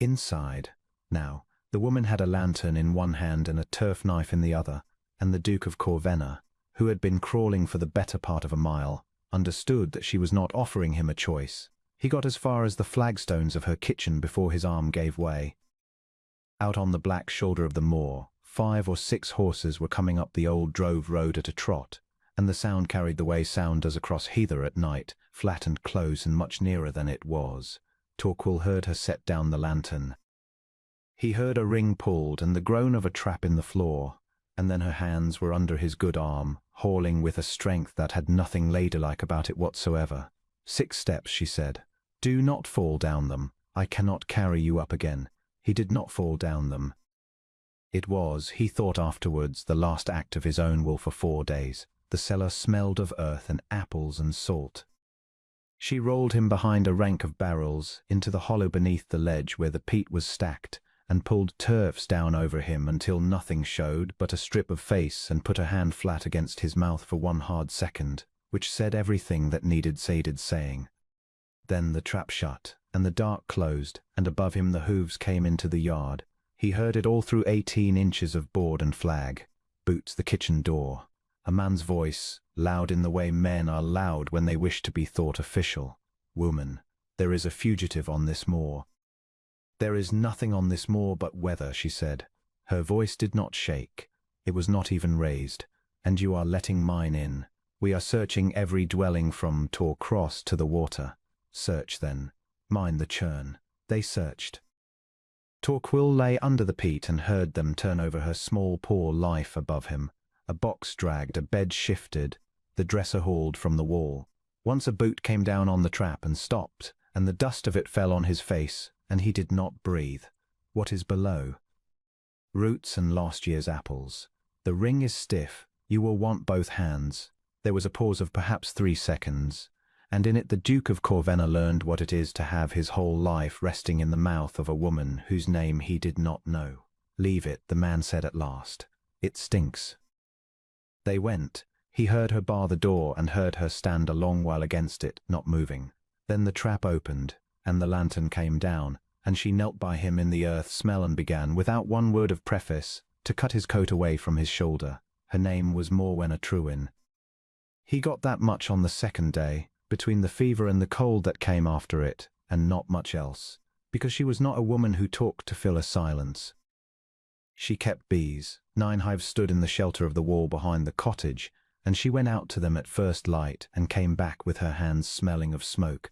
Inside, now, the woman had a lantern in one hand and a turf knife in the other, and the Duke of Corvenna, who had been crawling for the better part of a mile, understood that she was not offering him a choice. He got as far as the flagstones of her kitchen before his arm gave way. Out on the black shoulder of the moor, 5 or 6 horses were coming up the old drove road at a trot, and the sound carried the way sound does across heather at night, flat and close and much nearer than it was. Torquil heard her set down the lantern. He heard a ring pulled and the groan of a trap in the floor, and then her hands were under his good arm, hauling with a strength that had nothing ladylike about it whatsoever. 6 steps, she said. Do not fall down them. I cannot carry you up again. He did not fall down them. It was, he thought afterwards, the last act of his own will for 4 days. The cellar smelled of earth and apples and salt. She rolled him behind a rank of barrels, into the hollow beneath the ledge where the peat was stacked, and pulled turfs down over him until nothing showed but a strip of face, and put her hand flat against his mouth for 1 hard second, which said everything that needed saying. Then the trap shut, and the dark closed, and above him the hooves came into the yard. He heard it all through 18 inches of board and flag. Boots the kitchen door. A man's voice, loud in the way men are loud when they wish to be thought official. Woman, there is a fugitive on this moor. There is nothing on this moor but weather, she said. Her voice did not shake. It was not even raised. And you are letting mine in. We are searching every dwelling from Tor Cross to the water. Search then. Mind the churn. They searched. Torquil lay under the peat and heard them turn over her small poor life above him. A box dragged, a bed shifted, the dresser hauled from the wall. Once a boot came down on the trap and stopped, and the dust of it fell on his face, and he did not breathe. What is below? Roots and last year's apples. The ring is stiff. You will want both hands. There was a pause of perhaps 3 seconds, and in it the Duke of Corvenna learned what it is to have his whole life resting in the mouth of a woman whose name he did not know. Leave it, the man said at last. It stinks. They went. He heard her bar the door and heard her stand a long while against it, not moving. Then the trap opened, and the lantern came down, and she knelt by him in the earth smell and began, without one word of preface, to cut his coat away from his shoulder. Her name was Moor. He got that much on the 2nd day, between the fever and the cold that came after it, and not much else, because she was not a woman who talked to fill a silence. She kept bees. 9 hives stood in the shelter of the wall behind the cottage, and she went out to them at first light and came back with her hands smelling of smoke.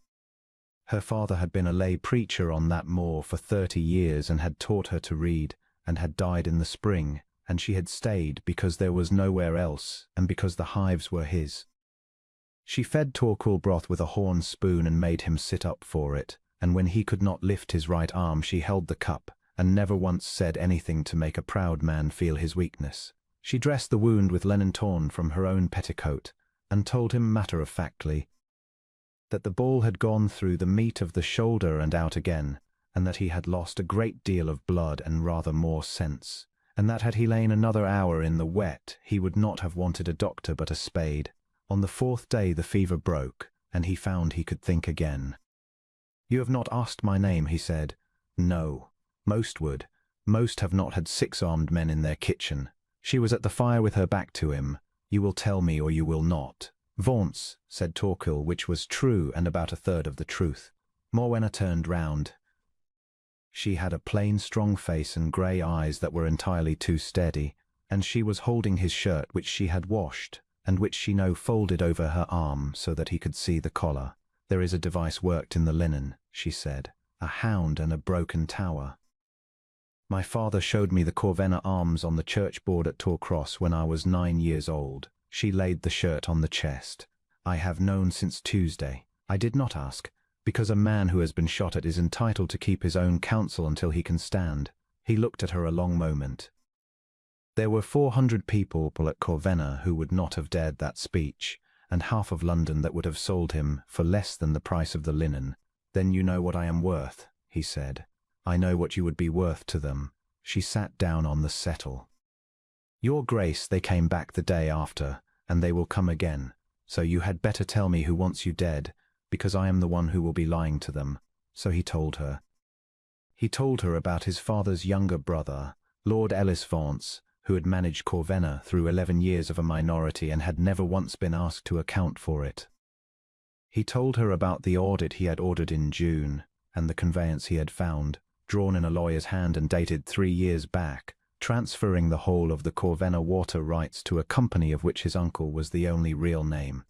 Her father had been a lay preacher on that moor for 30 years and had taught her to read, and had died in the spring, and she had stayed because there was nowhere else, and because the hives were his. She fed Torquil broth with a horn spoon and made him sit up for it, and when he could not lift his right arm she held the cup, and never once said anything to make a proud man feel his weakness. She dressed the wound with linen torn from her own petticoat, and told him matter-of-factly that the ball had gone through the meat of the shoulder and out again, and that he had lost a great deal of blood and rather more sense, and that had he lain another hour in the wet he would not have wanted a doctor but a spade. On the 4th day the fever broke, and he found he could think again. "You have not asked my name," he said. "No. Most would. Most have not had 6 armed men in their kitchen." She was at the fire with her back to him. "You will tell me or you will not." "Vaunce," said Torquil, which was true and about 1/3 of the truth. Morwenna turned round. She had a plain, strong face and grey eyes that were entirely too steady, and she was holding his shirt which she had washed, and which she now folded over her arm so that he could see the collar. "There is a device worked in the linen," she said, "a hound and a broken tower. My father showed me the Corvenna arms on the church board at Tor Cross when I was 9 years old." She laid the shirt on the chest. "I have known since Tuesday. I did not ask, because a man who has been shot at is entitled to keep his own counsel until he can stand." He looked at her a long moment. There were 400 people at Corvenna who would not have dared that speech, and half of London that would have sold him for less than the price of the linen. "Then you know what I am worth," he said. "I know what you would be worth to them." She sat down on the settle. "Your Grace, they came back the day after, and they will come again. So you had better tell me who wants you dead, because I am the one who will be lying to them." So he told her. He told her about his father's younger brother, Lord Ellis-Vance, who had managed Corvenna through 11 years of a minority and had never once been asked to account for it. He told her about the audit he had ordered in June, and the conveyance he had found, drawn in a lawyer's hand and dated 3 years back, transferring the whole of the Corvenna water rights to a company of which his uncle was the only real name.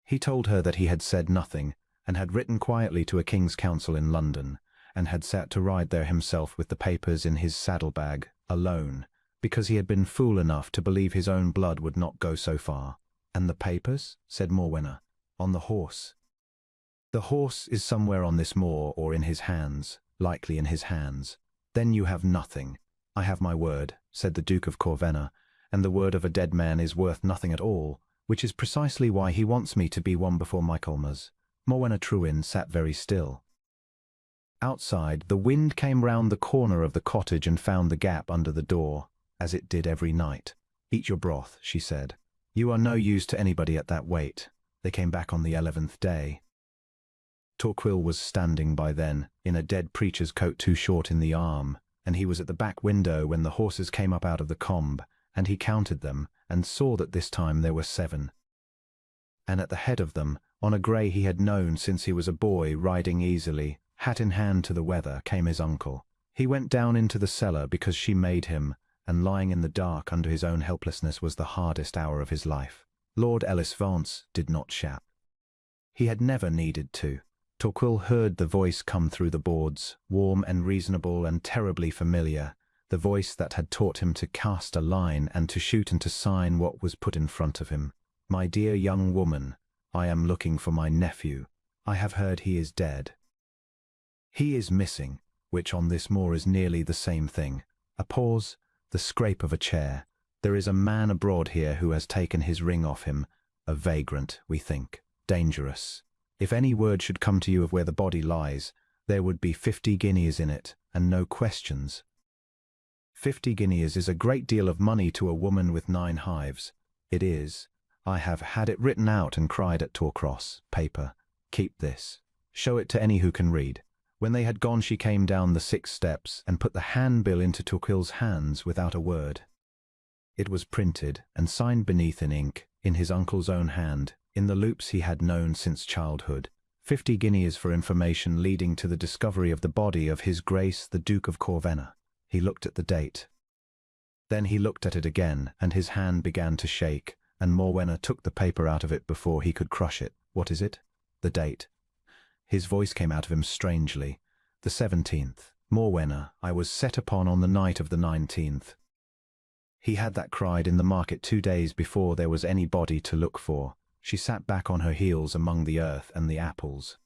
He told her that he had said nothing, and had written quietly to a King's Council in London, and had sat to ride there himself with the papers in his saddlebag, alone, because he had been fool enough to believe his own blood would not go so far. "And the papers?" said Morwenna. "On the horse." "The horse is somewhere on this moor or in his hands, likely in his hands. Then you have nothing." "I have my word," said the Duke of Corvenna, "and the word of a dead man is worth nothing at all, which is precisely why he wants me to be one before Michaelmas." Morwenna Trewin sat very still. Outside, the wind came round the corner of the cottage and found the gap under the door, as it did every night. "Eat your broth," she said. "You are no use to anybody at that weight." They came back on the 11th day. Torquil was standing by then, in a dead preacher's coat too short in the arm, and he was at the back window when the horses came up out of the combe, and he counted them, and saw that this time there were 7. And at the head of them, on a grey he had known since he was a boy, riding easily, hat in hand to the weather, came his uncle. He went down into the cellar because she made him, and lying in the dark under his own helplessness was the hardest hour of his life. Lord Ellis-Vance did not shout. He had never needed to. Torquil heard the voice come through the boards, warm and reasonable and terribly familiar, the voice that had taught him to cast a line and to shoot and to sign what was put in front of him. "My dear young woman, I am looking for my nephew. I have heard he is dead. He is missing," which on this moor is nearly the same thing. A pause, the scrape of a chair. "There is a man abroad here who has taken his ring off him, a vagrant, we think, dangerous. If any word should come to you of where the body lies, there would be 50 guineas in it, and no questions." 50 guineas is a great deal of money to a woman with 9 hives. It is. I have had it written out and cried at Torcross. Paper. "Keep this. Show it to any who can read." When they had gone she came down the 6 steps and put the handbill into Torquil's hands without a word. It was printed and signed beneath in ink, in his uncle's own hand, in the loops he had known since childhood. 50 guineas for information leading to the discovery of the body of His Grace the Duke of Corvenna. He looked at the date. Then he looked at it again, and his hand began to shake, and Morwenna took the paper out of it before he could crush it. "What is it?" "The date." His voice came out of him strangely. "The 17th. Morwenna, I was set upon on the night of the 19th. He had that cried in the market 2 days before there was any body to look for." She sat back on her heels among the earth and the apples.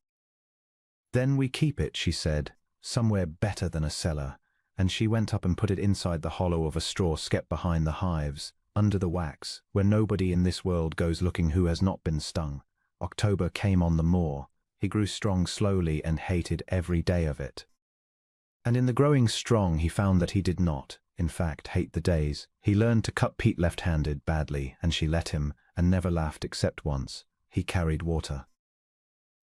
"Then we keep it," she said, "somewhere better than a cellar," and she went up and put it inside the hollow of a straw skep behind the hives, under the wax, where nobody in this world goes looking who has not been stung. October came on the moor. He grew strong slowly and hated every day of it. And in the growing strong he found that he did not, in fact, hate the days. He learned to cut Pete left-handed badly, and she let him, and never laughed except once. He carried water.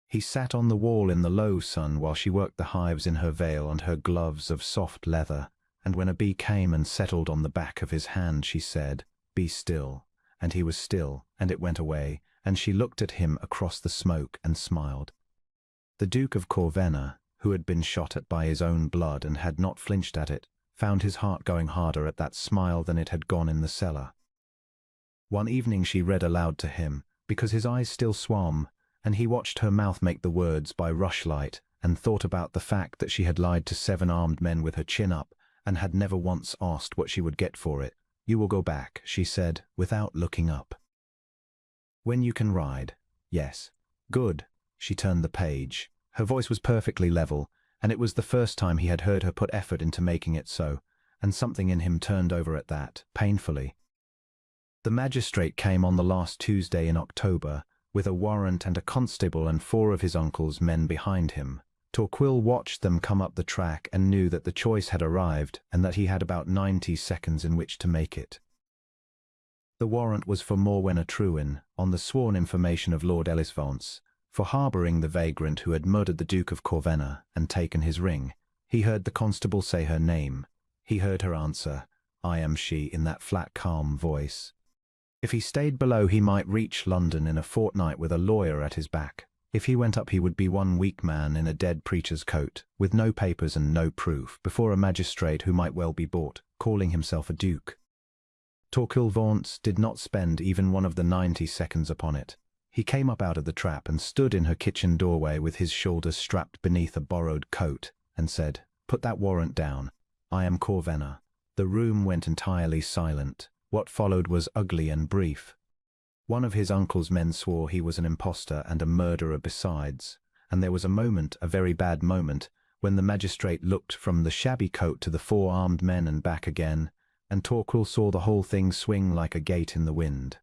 He sat on the wall in the low sun while she worked the hives in her veil and her gloves of soft leather, and when a bee came and settled on the back of his hand she said, "Be still," and he was still, and it went away, and she looked at him across the smoke and smiled. The Duke of Corvenna, who had been shot at by his own blood and had not flinched at it, found his heart going harder at that smile than it had gone in the cellar. One evening she read aloud to him, because his eyes still swam, and he watched her mouth make the words by rushlight, and thought about the fact that she had lied to 7 armed men with her chin up, and had never once asked what she would get for it. "You will go back," she said, without looking up. "When you can ride." "Yes." "Good." She turned the page. Her voice was perfectly level, and it was the first time he had heard her put effort into making it so, and something in him turned over at that, painfully. The magistrate came on the last Tuesday in October, with a warrant and a constable and 4 of his uncle's men behind him. Torquil watched them come up the track and knew that the choice had arrived, and that he had about 90 seconds in which to make it. The warrant was for Morwenna Trewin, on the sworn information of Lord Ellis-Vance, for harbouring the vagrant who had murdered the Duke of Corvenna and taken his ring. He heard the constable say her name. He heard her answer, "I am she," in that flat, calm voice. If he stayed below, he might reach London in a fortnight with a lawyer at his back. If he went up, he would be one weak man in a dead preacher's coat, with no papers and no proof, before a magistrate who might well be bought, calling himself a duke. Torquil Vance did not spend even one of the 90 seconds upon it. He came up out of the trap and stood in her kitchen doorway with his shoulders strapped beneath a borrowed coat, and said, "Put that warrant down. I am Corvenna." The room went entirely silent. What followed was ugly and brief. One of his uncle's men swore he was an impostor and a murderer besides, and there was a moment, a very bad moment, when the magistrate looked from the shabby coat to the 4 armed men and back again, and Torquil saw the whole thing swing like a gate in the wind.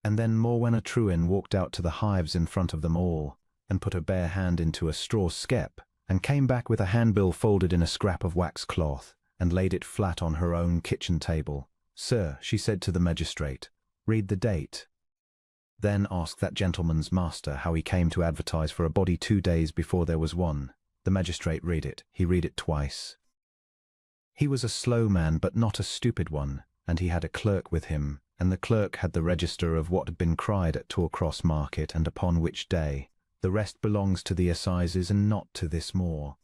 And then Morwenna Trewin walked out to the hives in front of them all, and put her bare hand into a straw skep, and came back with a handbill folded in a scrap of wax cloth, and laid it flat on her own kitchen table. "Sir," she said to the magistrate, "read the date." Then ask that gentleman's master how he came to advertise for a body 2 days before there was one. The magistrate read it. He read it twice. He was a slow man, but not a stupid one, and he had a clerk with him, and the clerk had the register of what had been cried at Torcross Market and upon which day. The rest belongs to the assizes and not to this Moor.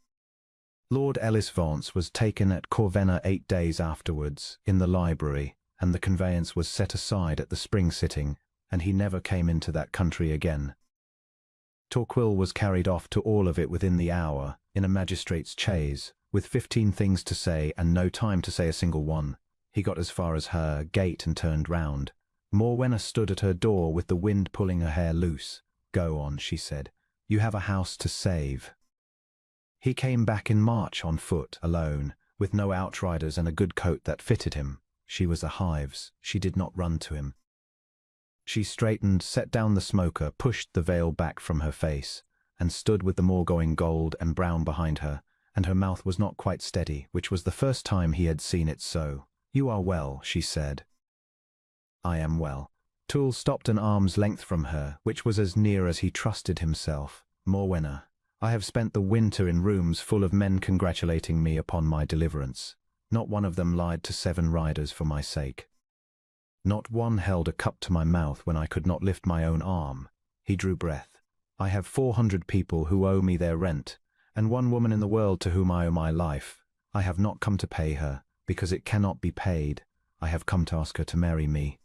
Lord Ellis Vance was taken at Corvenna 8 days afterwards, in the library, and the conveyance was set aside at the spring sitting, and he never came into that country again. Torquil was carried off to all of it within the hour, in a magistrate's chaise, with 15 things to say and no time to say a single one. He got as far as her gate and turned round. Morwenna stood at her door with the wind pulling her hair loose. "Go on," she said. "You have a house to save." He came back in March on foot, alone, with no outriders and a good coat that fitted him. She was a hives. She did not run to him. She straightened, set down the smoker, pushed the veil back from her face, and stood with the Moor going gold and brown behind her, and her mouth was not quite steady, which was the first time he had seen it so. "You are well," she said. "I am well." Toole stopped an arm's length from her, which was as near as he trusted himself. "Morwenna, I have spent the winter in rooms full of men congratulating me upon my deliverance. Not one of them lied to 7 riders for my sake. Not one held a cup to my mouth when I could not lift my own arm." He drew breath. "I have 400 people who owe me their rent, and one woman in the world to whom I owe my life. I have not come to pay her, because it cannot be paid. I have come to ask her to marry me."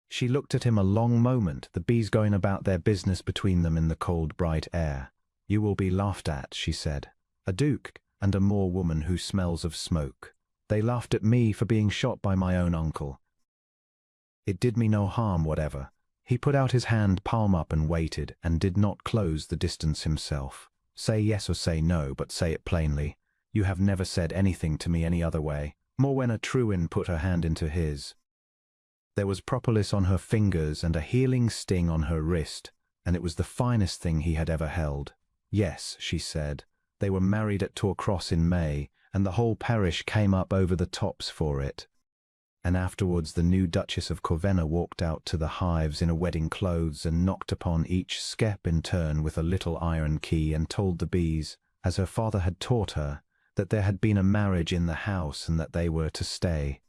She looked at him a long moment, the bees going about their business between them in the cold, bright air. "You will be laughed at," she said. "A duke and a Moor woman who smells of smoke. They laughed at me for being shot by my own uncle. It did me no harm whatever." He put out his hand, palm up, and waited, and did not close the distance himself. "Say yes or say no, but say it plainly. You have never said anything to me any other way." Morwenna Trewin put her hand into his. There was propolis on her fingers and a healing sting on her wrist, and it was the finest thing he had ever held. "Yes," she said. "They were married at Torcross in May, and the whole parish came up over the tops for it." And afterwards the new Duchess of Corvenna walked out to the hives in a wedding clothes and knocked upon each skep in turn with a little iron key and told the bees, as her father had taught her, that there had been a marriage in the house and that they were to stay.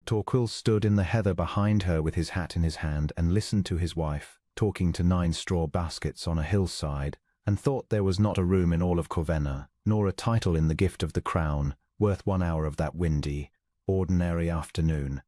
Torquil stood in the heather behind her with his hat in his hand and listened to his wife, talking to 9 straw baskets on a hillside, and thought there was not a room in all of Corvenna, nor a title in the gift of the crown, worth 1 hour of that windy, ordinary afternoon.